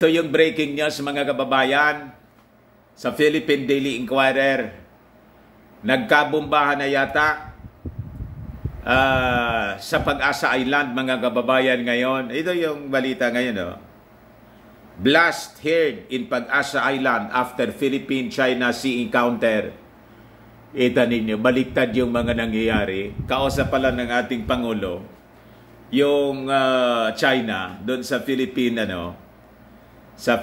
Ito yung breaking news mga kababayan sa Philippine Daily Inquirer. Nagkabombahan na yata sa Pag-asa Island mga kababayan ngayon. Ito yung balita ngayon. Oh. Blast heard in Pag-asa Island after Philippine-China Sea encounter. Ito ninyo, baliktad yung mga nangyayari. Kausap pala ng ating Pangulo yung China doon sa Philippine sa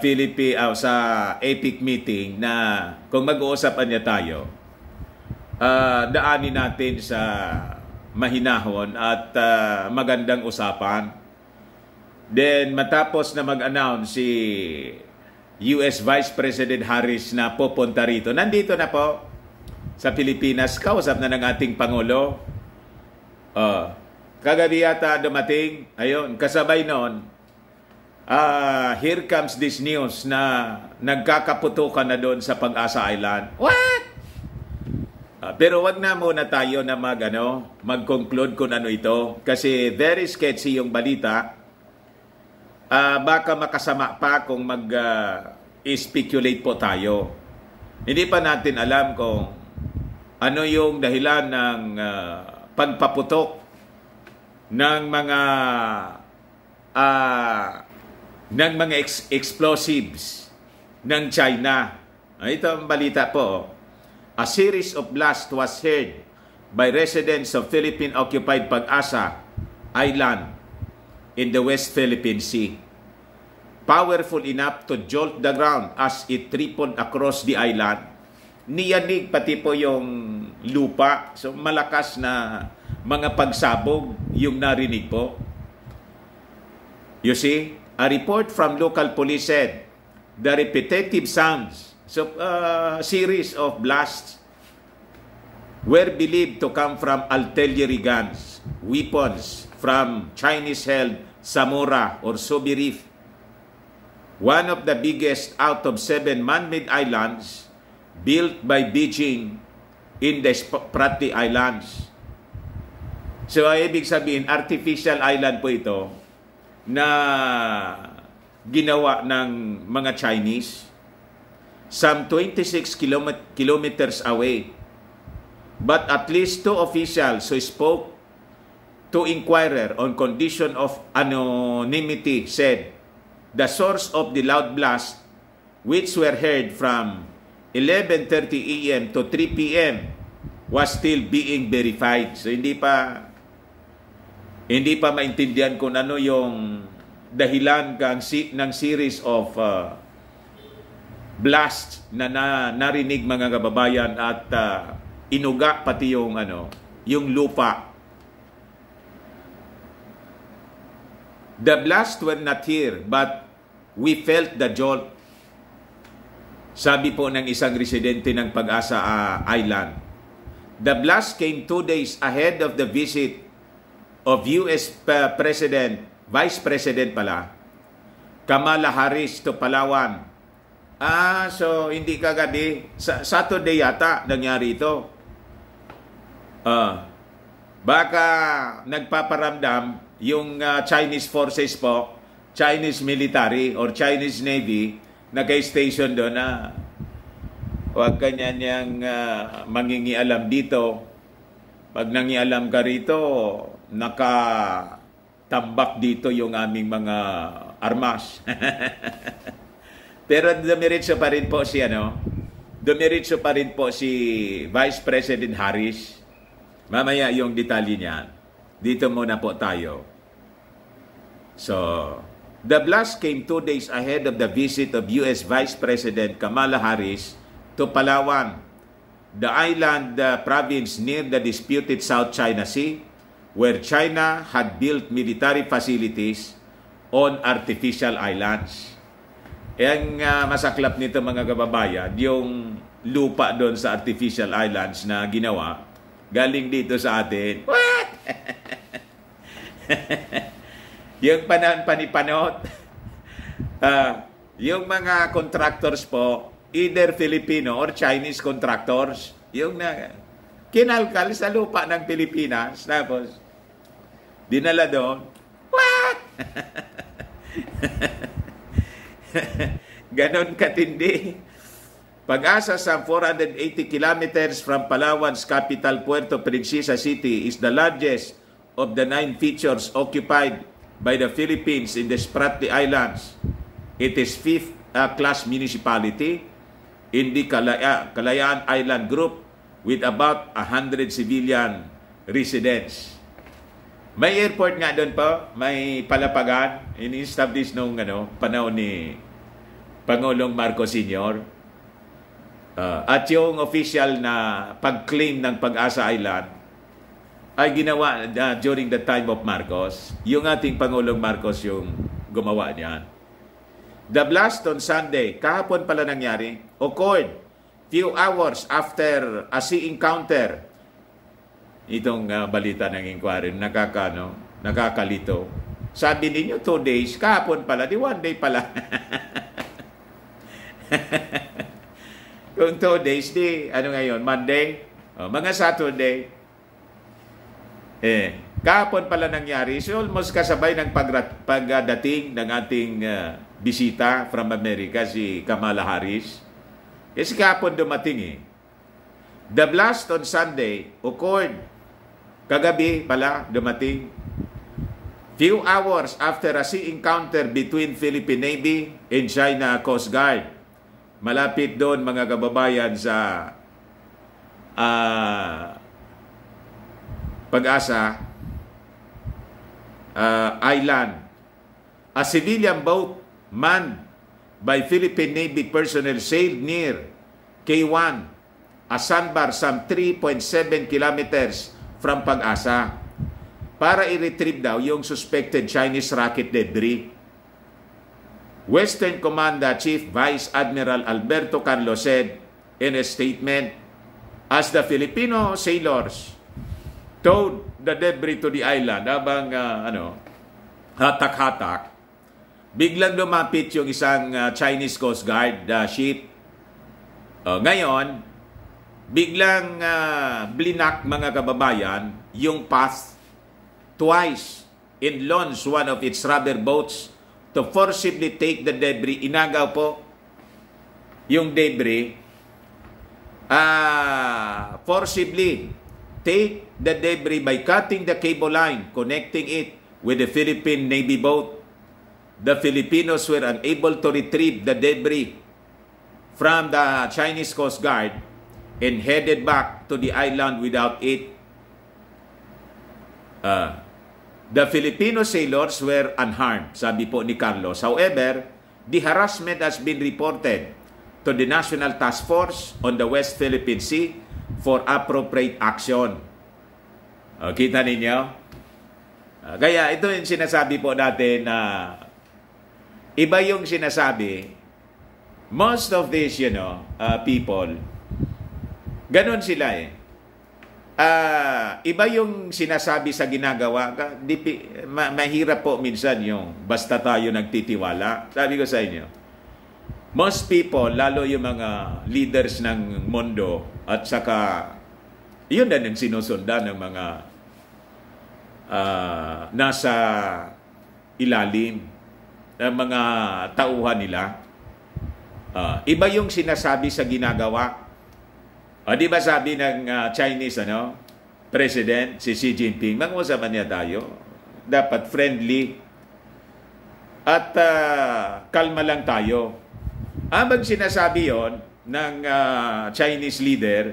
APEC meeting na kung mag-uusapan niya tayo, daanin natin sa mahinahon at magandang usapan. Then matapos na mag-announce si US Vice President Harris na pupunta rito, nandito na po sa Pilipinas, kausap na ng ating Pangulo. Kagabi yata dumating, ayun, kasabay noon, here comes this news na nagkakaputukan na doon sa Pag-asa Island. What? Pero wag na muna tayo na mag-conclude kung ano ito. Kasi very sketchy yung balita. Baka makasama pa kung mag-speculate po tayo. Hindi pa natin alam kung ano yung dahilan ng pagpaputok ng mga explosives ng China. Ito ang balita po. A series of blasts was heard by residents of Philippine-occupied Pag-asa Island in the West Philippine Sea. Powerful enough to jolt the ground as it tripled across the island. Niyanig pati po yung lupa. So malakas na mga pagsabog yung narinig po. You see? A report from local police said the repetitive sounds, series of blasts, were believed to come from artillery guns, weapons from Chinese-held Samora or Subi Reef, one of the biggest out of 7 man-made islands built by Beijing in the Spratly Islands. So, ibig sabihin, artificial island po ito na ginawa ng mga Chinese some 26 kilometers away. But at least 2 officials who spoke to Inquirer on condition of anonymity said the source of the loud blast, which were heard from 11:30 a.m. to 3 p.m. was still being verified. So hindi pa maintindihan kung ano yung dahilan ng series of blasts na narinig mga kababayan at inuga pati yung lupa. The blasts were not here but we felt the jolt. Sabi po ng isang residente ng Pag-asa Island. The blast came 2 days ahead of the visit of US Vice President Kamala Harris to Palawan. So hindi kagabi, Saturday yata nangyari ito. Baka nagpaparamdam yung Chinese forces po, Chinese military or Chinese Navy naka-station doon na huwag kanya niyang mangingialam dito. Pag nangialam ka rito, nakatambak dito yung aming mga armas. Pero dumiretso pa rin po si Vice President Harris. Mamaya yung detalye niya. Dito muna po tayo. So, the blast came 2 days ahead of the visit of US Vice President Kamala Harris to Palawan, the island province near the disputed South China Sea, where China had built military facilities on artificial islands. Ang masaklap nito mga kababayan, yung lupa doon sa artificial islands na ginawa, galing dito sa atin. What? Yung panipanot, yung mga contractors po, either Filipino or Chinese contractors, yung kinalkal sa lupa ng Pilipinas, tapos dinala doon. What? Ganon katindi. Pag-asa sa 480 kilometers from Palawan's capital, Puerto Princesa City, is the largest of the 9 features occupied by the Philippines in the Spratly Islands. It is 5th-class municipality in the Kalayaan Island Group with about 100 civilian residents. May airport nga doon po, may palapagan, in-establish nung panahon ni Pangulong Marcos Sr. At yung official na pag-claim ng Pag-asa Island ay ginawa during the time of Marcos. Yung ating Pangulong Marcos yung gumawa niyan. The blast on Sunday, kahapon pala nangyari, occurred few hours after a sea encounter. Itong balita ng inquiry, nakakalito. Sabi ninyo 2 days, kahapon pala, di 1 day pala. Kung 2 days, di, ngayon, Monday, mga Saturday, kahapon pala nangyari. So, almost kasabay ng pagdating ng ating bisita from America, si Kamala Harris. Kasi kahapon dumating The blast on Sunday occurred, kagabi pala dumating, few hours after a sea encounter between Philippine Navy and China Coast Guard. Malapit doon mga kababayan sa Pag-asa Island. A civilian boat manned by Philippine Navy personnel sailed near K1, a sandbar some 3.7 kilometers from Pag-asa, para i-retrieve daw yung suspected Chinese rocket debris. Western Command Chief Vice Admiral Alberto Carlos said in a statement, as the Filipino sailors towed the debris to the island, habang hatak-hatak, biglang lumapit yung isang Chinese Coast Guard ship. Ngayon, biglang blinak mga kababayan yung path twice and launched one of its rubber boats to forcibly take the debris. Inagaw po yung debris. Forcibly take the debris by cutting the cable line connecting it with the Philippine Navy boat. The Filipinos were unable to retrieve the debris from the Chinese Coast Guard and headed back to the island without it. The Filipino sailors were unharmed, sabi po ni Carlos. However, the harassment has been reported to the National Task Force on the West Philippine Sea for appropriate action. Kita ninyo? Kaya ito yung sinasabi po natin na iba yung sinasabi. Most of these, people, ganun sila iba yung sinasabi sa ginagawa. Mahirap po minsan yung basta tayo nagtitiwala. Sabi ko sa inyo, most people, lalo yung mga leaders ng mundo, at saka yun din ang sinusundan ng mga nasa ilalim ng mga tauhan nila. Iba yung sinasabi sa ginagawa. Di ba sabi ng Chinese President, si Xi Jinping, mag-usapan niya tayo. Dapat friendly at kalma lang tayo. Habang sinasabi yon ng Chinese leader,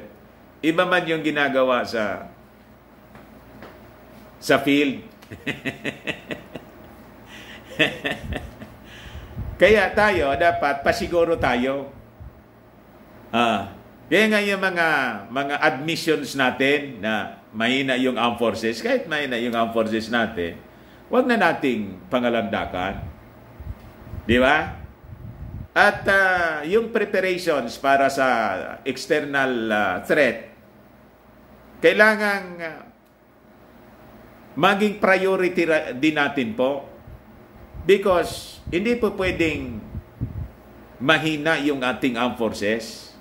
iba man yung ginagawa sa field. Kaya tayo, dapat pasiguro tayo. Kaya nga yung mga admissions natin na mahina yung armed forces, kahit mahina yung armed forces natin, huwag na nating pangalandakan. Di ba? At yung preparations para sa external threat, kailangan maging priority din natin po. Because hindi po pwedeng mahina yung ating armed forces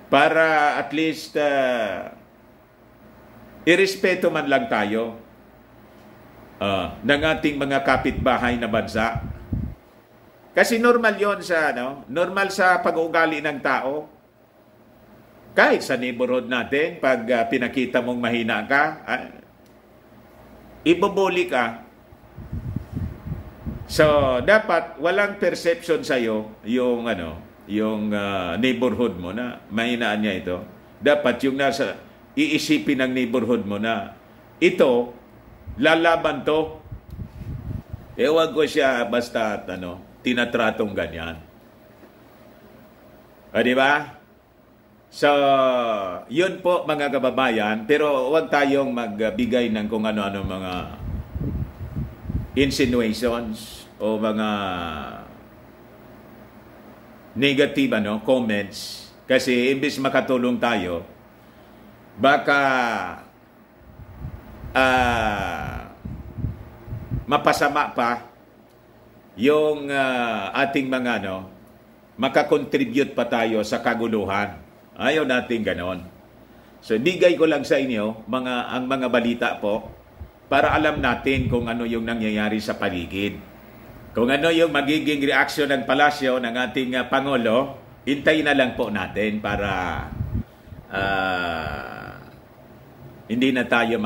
para at least irespeto man lang tayo ng ating mga kapitbahay na bansa. Kasi normal yon sa, normal sa pag-uugali ng tao. Kahit sa neighborhood natin, pag pinakita mong mahina ka, ibubuli ka. So, dapat walang perception sa'yo yung, yung neighborhood mo na mahinaan niya ito. Dapat yung nasa iisipin ng neighborhood mo na ito, lalaban to. Ewan ko siya basta tinatratong ganyan. Di ba? So, yun po mga kababayan, pero huwag tayong magbigay ng kung ano-ano mga insinuations o mga negative comments kasi imbis makatulong tayo, baka mapasama pa yung ating mga makakontribute pa tayo sa kaguluhan. Ayaw natin ganon. So, bigay ko lang sa inyo ang mga balita po para alam natin kung ano yung nangyayari sa paligid. Kung ano yung magiging reaksyon ng palasyo ng ating Pangulo, hintayin na lang po natin para hindi na tayo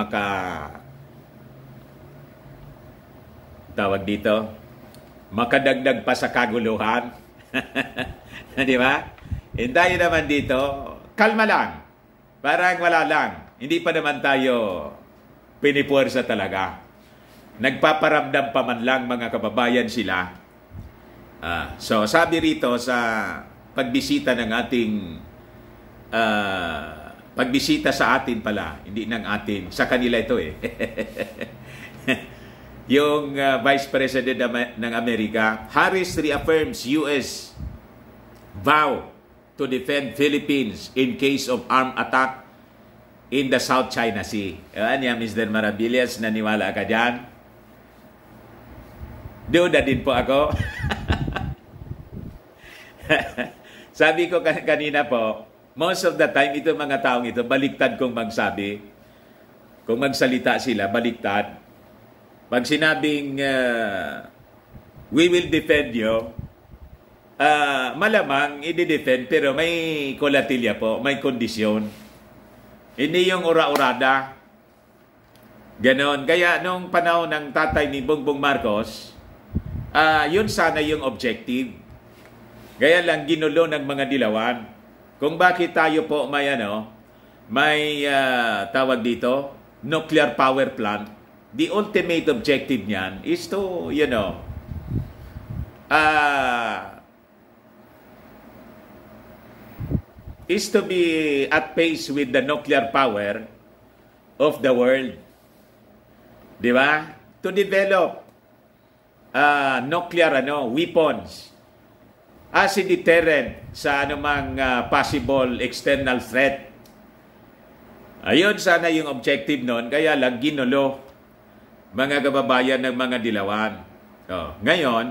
makadagdag pa sa kaguluhan. Di ba? Tayo naman dito, kalma lang. Parang wala lang. Hindi pa naman tayo pinipuwersa talaga. Nagpaparamdam pa man lang mga kababayan sila. So sabi rito sa pagbisita ng ating pagbisita sa atin pala, hindi ng atin, sa kanila ito yung Vice President ng Amerika, Harris reaffirms US vow to defend Philippines in case of armed attack in the South China Sea. Ayan yan, Mr. Maravillas, naniwala ka dyan? Duda din po ako. Sabi ko kanina po, most of the time, ito mga taong ito, baliktad kong magsabi. Kung magsalita sila, baliktad. Pag sinabing, we will defend you, malamang i-defend pero may kolatilya po, may kondisyon. Hindi yung ura-urada. Ganon. Kaya nung panahon ng tatay ni Bongbong Marcos, yun sana yung objective. Kaya lang ginulo ng mga dilawan. Kung bakit tayo po may tawag dito, nuclear power plant, the ultimate objective niyan is to, is to be at pace with the nuclear power of the world. Di ba? To develop nuclear weapons as a deterrent sa anumang possible external threat. Ayun sana yung objective nun, kaya lang ginulo mga kababayan ng mga dilawan. Ngayon,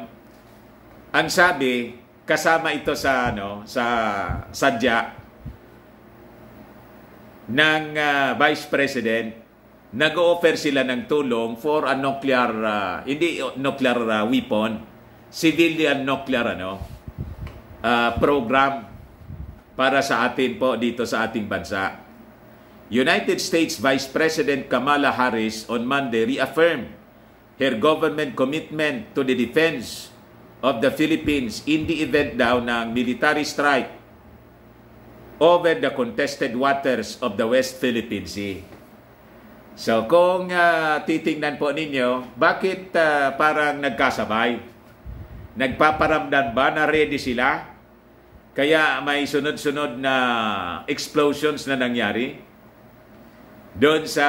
ang sabi, kasama ito sa sa sadya ng Vice President, nag-o-offer sila ng tulong for a nuclear, hindi nuclear weapon, civilian nuclear program para sa atin po dito sa ating bansa. United States Vice President Kamala Harris on Monday reaffirmed her government commitment to the defense of the Philippines in the event daw ng military strike over the contested waters of the West Philippine Sea. So kung titingnan po ninyo, bakit parang nagkasabay? Nagpaparamdam ba na ready sila? Kaya may sunod-sunod na explosions na nangyari doon sa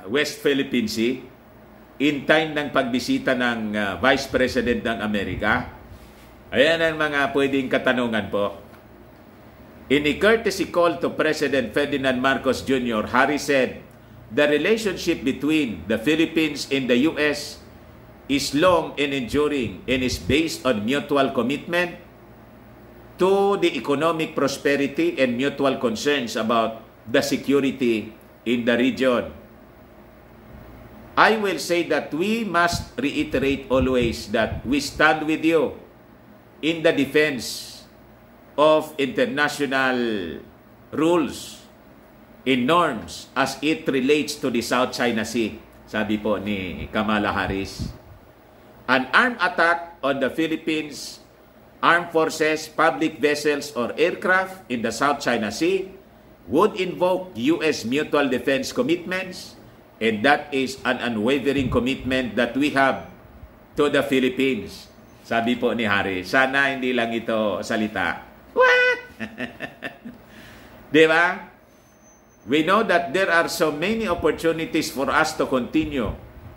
West Philippine Sea in time ng pagbisita ng Vice President ng Amerika. Ayan ang mga pwedeng katanungan po. In a courtesy call to President Ferdinand Marcos Jr., Harris said, the relationship between the Philippines and the U.S. is long and enduring and is based on mutual commitment to the economic prosperity and mutual concerns about the security in the region. I will say that we must reiterate always that we stand with you in the defense of international rules and norms as it relates to the South China Sea, sabi po ni Kamala Harris. An armed attack on the Philippines armed forces, public vessels, or aircraft in the South China Sea would invoke U.S. mutual defense commitments, and that is an unwavering commitment that we have to the Philippines. Sabi po ni Harris, sana hindi lang ito salita. What? Diba? We know that there are so many opportunities for us to continue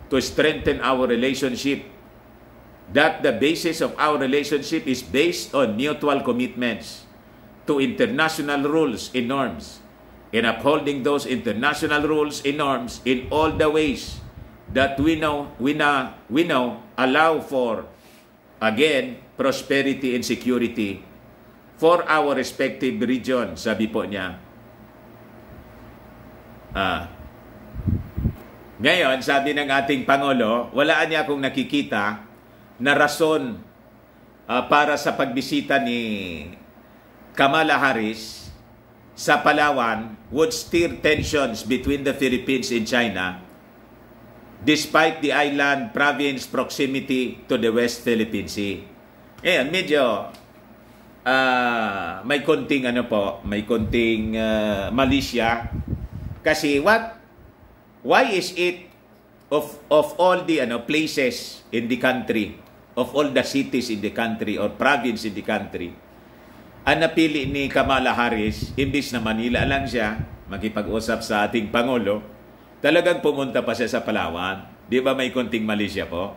to strengthen our relationship, that the basis of our relationship is based on mutual commitments to international rules and norms, and upholding those international rules and norms in all the ways that we know allow for, again, prosperity and security for our respective regions, sabi po niya. Ngayon, sabi ng ating Pangulo, wala niya akong nakikita na rason para sa pagbisita ni Kamala Harris sa Palawan would stir tensions between the Philippines and China despite the island province proximity to the West Philippine Sea. Ngayon, medyo may konting malisya kasi why is it of all the places in the country, of all the cities in the country or province in the country, ang napili ni Kamala Harris, imbis na Manila lang siya makipag-usap sa ating Pangulo, talagang pumunta pa siya sa Palawan. Di ba may konting mali siya po?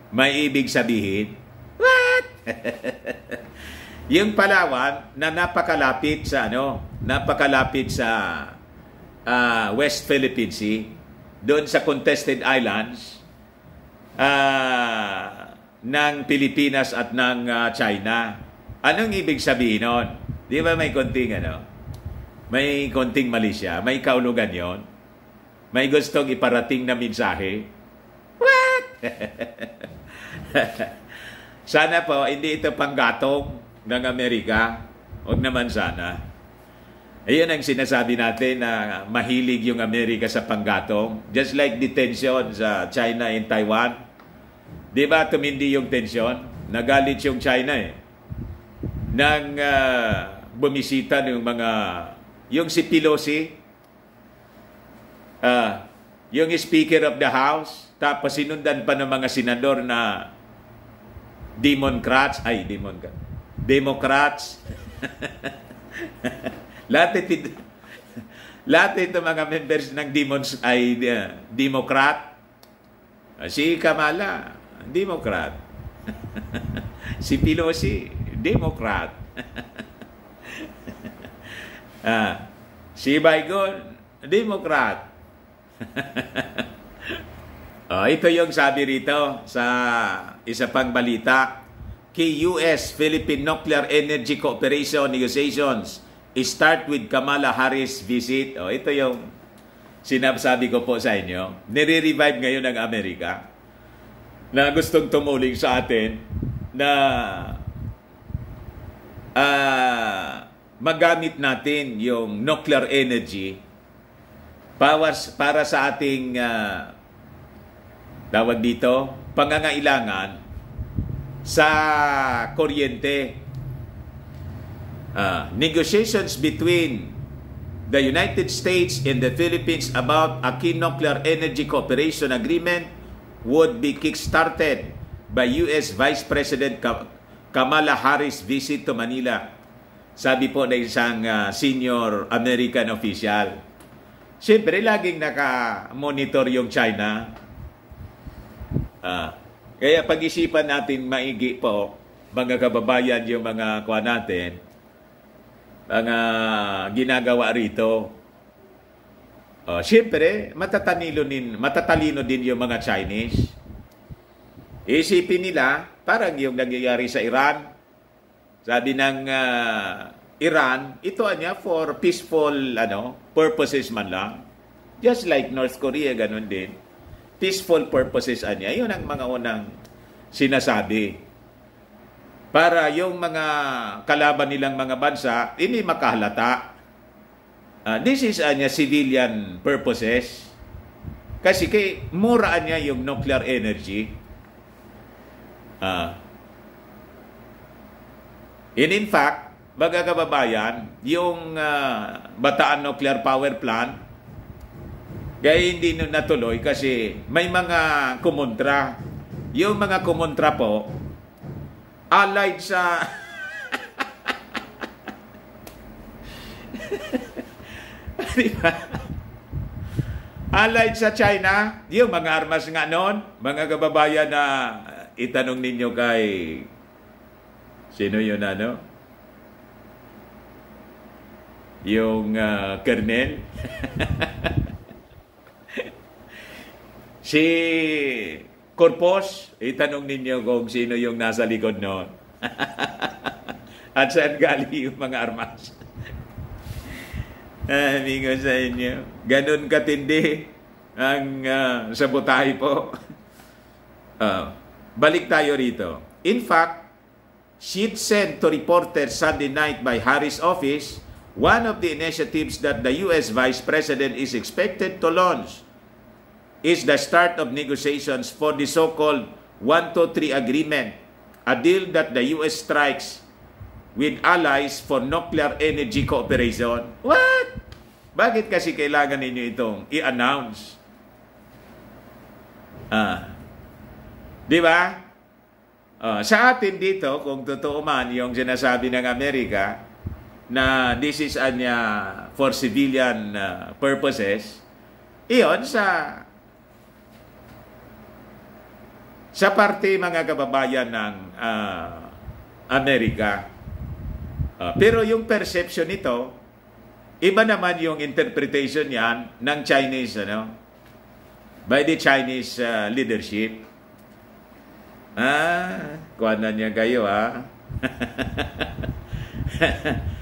May ibig sabihin, what? Yung Palawan na napakalapit sa West Philippine Sea, doon sa contested islands ng Pilipinas at ng China. Anong ibig sabihin nun? Di ba may konting mali siya, may kaulugan yon, may gustong iparating na mensahe. What? Sana po, hindi ito panggatong ng Amerika. Huwag naman sana. Ayun ang sinasabi natin na mahilig yung Amerika sa panggatong. Just like the tension sa China and Taiwan. Di ba tumindi yung tension? Nagalit yung China nang bumisita ng yung si Pelosi, yung Speaker of the House, tapos sinundan pa ng mga senador na Democrats. Lahat ito mga members ng Democrat. Si Kamala, Democrat. Si Pelosi, Democrat. Si Biden, Democrat. Ito yung sabi rito sa isa pang balita. Key U.S.-Philippine Nuclear Energy Cooperation Negotiations start with Kamala Harris visit. Ito yung sinasabi ko po sa inyo. Nire-revive ngayon ng Amerika na gustong tumuling sa atin na magamit natin yung nuclear energy para sa ating tawag dito, pangangailangan sa kuryente. Negotiations between the United States and the Philippines about a key nuclear energy cooperation agreement would be kick-started by U.S. Vice President Kamala Harris' visit to Manila. Sabi po na isang senior American official. Siyempre, laging naka-monitor yung China. Kaya pag-isipan natin maigi po, mga kababayan, yung mga kuha natin, mga ginagawa rito. Siyempre, matatalino din yung mga Chinese. Isipin nila, parang yung nangyayari sa Iran. Sabi ng Iran, ito for peaceful purposes man lang. Just like North Korea, ganun din. Peaceful purposes Yun ang mga unang sinasabi. para yung mga kalaban nilang mga bansa hindi makahalata. This is civilian purposes. Kasi muraan niya yung nuclear energy. In fact, mga kababayan, yung Bataan Nuclear Power Plant, kaya hindi natuloy kasi may mga kumontra. Yung mga kumontra po, allied sa diba? Allied sa China, yung mga armas nga noon, mga kababayan na itanong ninyo kay sino yun yung Colonel si Corpus, itanong ninyo kung sino yung nasa likod noon. At saan galing yung mga armas. Amigo sa inyo, ganun katindi ang sabotahe po. Balik tayo rito. In fact, sheet sent to reporters Sunday night by Harris' office, one of the initiatives that the U.S. Vice President is expected to launch is the start of negotiations for the so-called 123 agreement, a deal that the U.S. strikes with allies for nuclear energy cooperation. What? Bakit kasi kailangan ninyo itong i-announce? Di ba? Sa atin dito, kung totoo man yung sinasabi ng Amerika na this is for civilian purposes, iyon sa parte mga kababayan ng Amerika. Pero yung perception nito, iba naman yung interpretation yan ng Chinese, by the Chinese leadership. Kuha na niya kayo,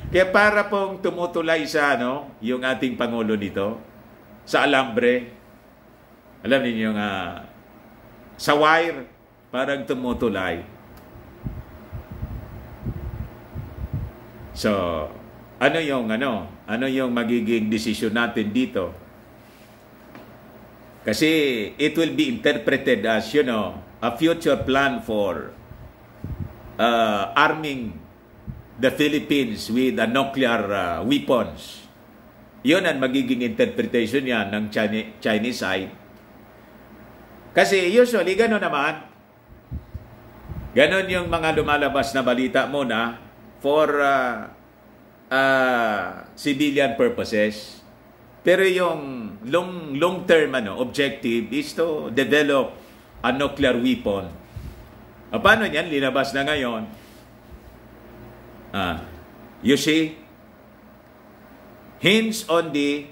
Kaya para pong tumutulay sa, yung ating Pangulo nito, sa alambre, alam niyo nga, sa wire, parang tumutulay. So, ano yung magiging desisyon natin dito? Kasi it will be interpreted as, a future plan for arming the Philippines with nuclear weapons. Yun ang magiging interpretation yan ng Chinese side. Kasi usually, gano'n naman. Gano'n yung mga lumalabas na balita muna for civilian purposes. Pero yung long term objective is to develop a nuclear weapon. Paano yan? Linabas na ngayon. You see, hints on the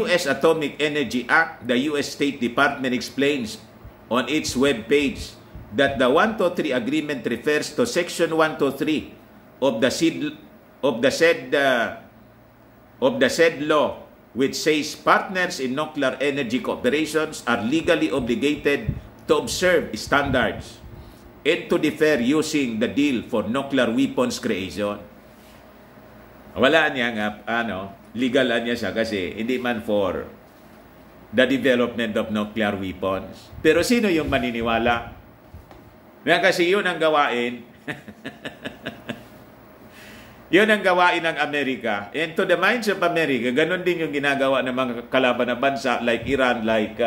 U.S. Atomic Energy Act, the U.S. State Department explains on its webpage that the 123 agreement refers to Section 123 of the said law, which says partners in nuclear energy cooperations are legally obligated to observe standards and to defer using the deal for nuclear weapons creation. Wala niya nga, legal niya siya kasi hindi man for the development of nuclear weapons. Pero sino yung maniniwala? Kasi yun ang gawain. Yun ang gawain ng Amerika. And to the minds of America, ganun din yung ginagawa ng mga kalaban na bansa like Iran, like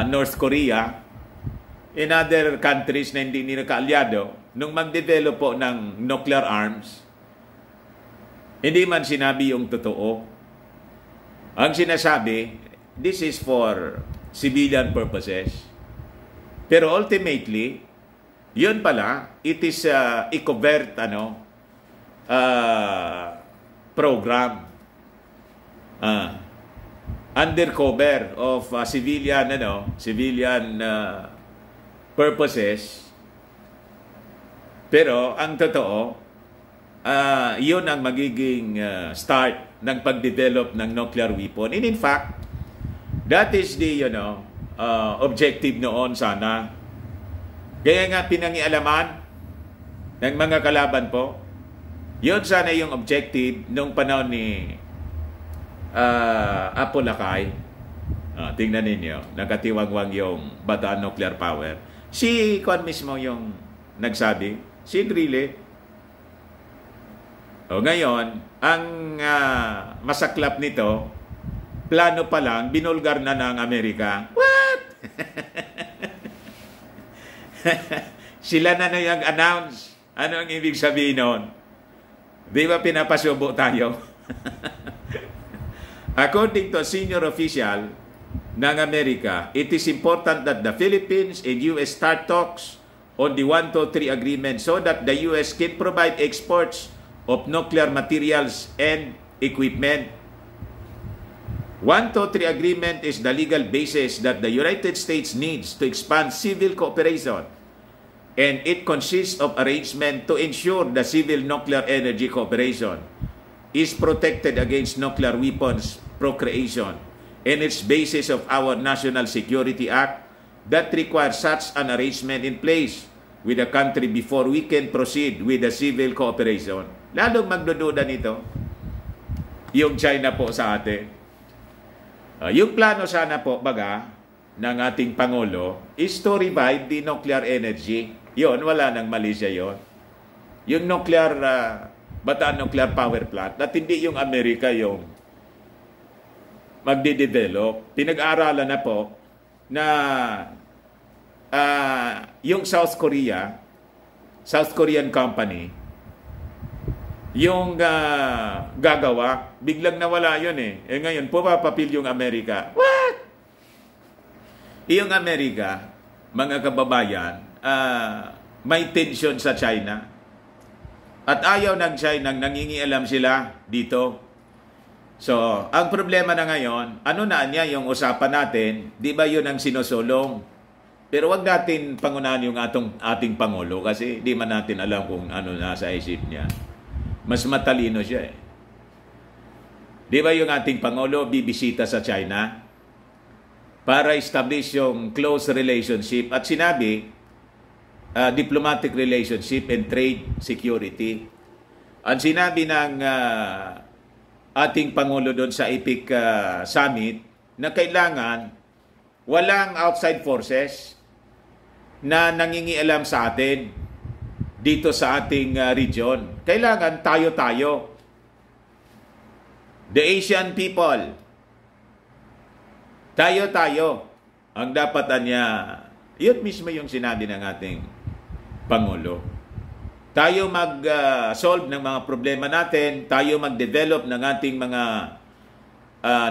North Korea, in other countries na hindi nila kaalyado, nung mag-develop po ng nuclear arms, hindi man sinabi yung totoo. Ang sinasabi, this is for civilian purposes. Pero ultimately, yun pala, it is a covert program undercover of civilian purposes. Pero ang totoo, yun ang magiging start ng pag-develop ng nuclear weapon. And in fact, that is the objective noon sana. Kaya nga pinangialaman ng mga kalaban po. Yun sana yung objective nung panahon ni Apo Lakay. Tingnan ninyo, nagkatiwangwang yung Bataan Nuclear Power. Si Kwan mismo yung nagsabi, si Enrile. Ngayon, ang masaklap nito, plano pa lang, binulgar na ng Amerika. What? Sila na yung announce. Ano ang ibig sabihin nun? Di ba pinapasubo tayo? According to a senior official ng Amerika, it is important that the Philippines and US start talks on the 123 agreement so that the US can provide exports of nuclear materials and equipment. 123 agreement is the legal basis that the United States needs to expand civil cooperation, and it consists of arrangement to ensure the civil nuclear energy cooperation is protected against nuclear weapons procreation, and its basis of our National Security Act that requires such an arrangement in place with the country before we can proceed with the civil cooperation. Lalong magdududa nito yung China po sa atin. Yung plano sana po, baga, ng ating Pangulo is to revive the nuclear energy. Yun, wala nang Malaysia yon. Yung nuclear, Bataan Nuclear Power Plant, at hindi yung Amerika yung magde-develop. Pinag-aaralan na po na yung South Korean company, yung gagawa, biglang nawala yun eh. Ngayon, pumapapil yung Amerika. What? Yung Amerika, mga kababayan, may tension sa China. At ayaw ng China, nangingialam sila dito. So, ang problema na ngayon, ano na niya yung usapan natin, di ba yun ang sinusulong? Pero wag natin pangunahan yung ating Pangulo kasi di man natin alam kung ano nasa isip niya. Mas matalino siya eh. Di ba yung ating Pangulo bibisita sa China para establish yung close relationship at sinabi diplomatic relationship and trade security. Ang sinabi ng ating Pangulo doon sa APEC Summit na kailangan walang outside forces na nangingialam sa atin dito sa ating region. Kailangan tayo-tayo. The Asian people. Tayo-tayo. Ang dapat niya, yun mismo yung sinabi ng ating Pangulo. Tayo mag-solve ng mga problema natin, tayo mag-develop ng ating mga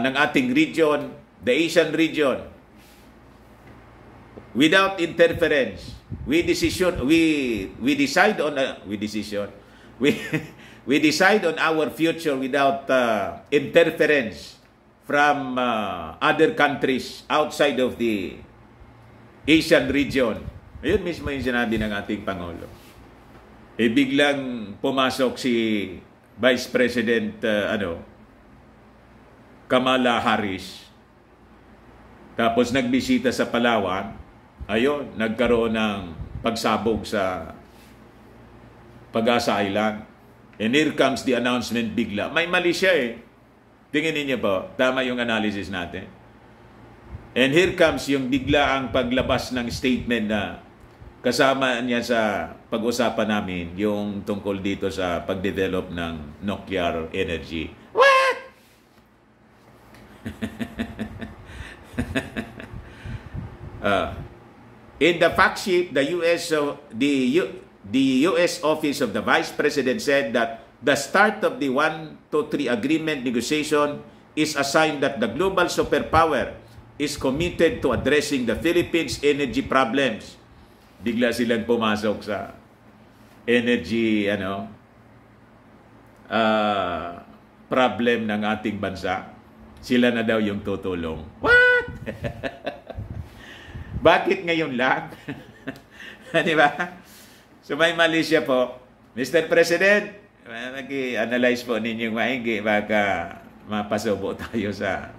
ng ating region, the Asian region. Without interference. We decide on our future without interference from other countries outside of the Asian region. Ayun mismo yung sinabi ng ating Pangulo. Biglang pumasok si Vice President Kamala Harris. Tapos nagbisita sa Palawan. Ayun, nagkaroon ng pagsabog sa Pag-asa Island. And here comes the announcement bigla. May mali siya eh. Tingin niyo po, tama yung analysis natin. And here comes yung bigla ang paglabas ng statement na kasama niya sa pag-usapan namin yung tungkol dito sa pag-develop ng nuclear energy. What? In the fact sheet, the U.S. Office of the Vice President said that the start of the 123 agreement negotiation is a sign that the global superpower is committed to addressing the Philippines' energy problems. Bigla silang pumasok sa energy problem ng ating bansa. Sila na daw yung tutulong. What? Bakit ngayon lang? Di ba? So may Malaysia po. Mr. President, nag-analyze po ninyong maigi. Baka mapasubo tayo sa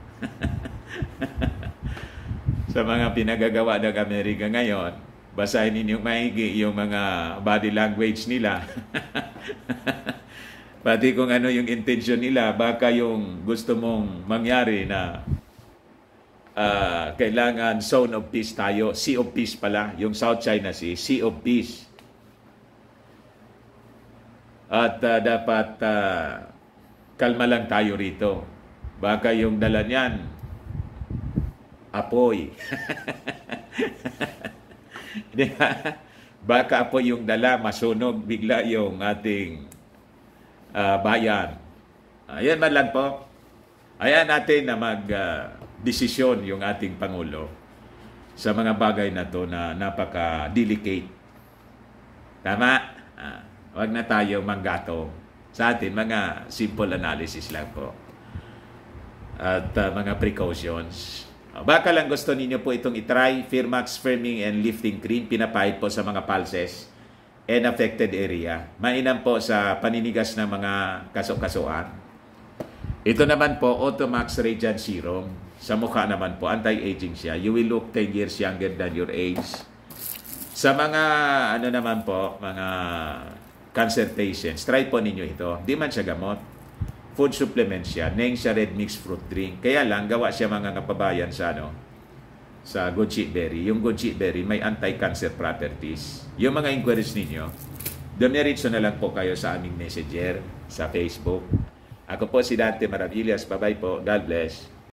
sa mga pinagagawa ng Amerika ngayon. basahin ninyo maigi yung mga body language nila. Pati kung ano yung intention nila, baka yung gusto mong mangyari na kailangan zone of peace tayo, sea of peace pala, yung South China Sea, sea of peace. At dapat kalma lang tayo rito. Baka yung dala niyan, apoy. Baka apoy yung dala, masunog bigla yung ating bayan. Ayan man lang po. Ayan natin na mag-desisyon yung ating Pangulo sa mga bagay na to na napaka-delicate. Tama? Huwag na tayo manggato. Sa atin, mga simple analysis lang po. At mga precautions. Baka lang gusto ninyo po itong itry, Firmax Firming and Lifting Cream, pinapahid po sa mga pulses and affected area. Mainam po sa paninigas ng mga kaso-kasuan. Ito naman po, Automax Radiant Serum. Sa mukha naman po, anti-aging siya. You will look 10 years younger than your age. Sa mga, ano naman po, mga cancer patients, try po ninyo ito. Di man siya gamot. Food supplement siya. Neng siya red mixed fruit drink. Kaya lang, gawa siya mga kapabayan sa sa goji berry. Yung goji berry may anti-cancer properties. Yung mga inquiries ninyo, dumiretso na lang po kayo sa aming messenger sa Facebook. Ako po si Dante Maravillas. Bye-bye po. God bless.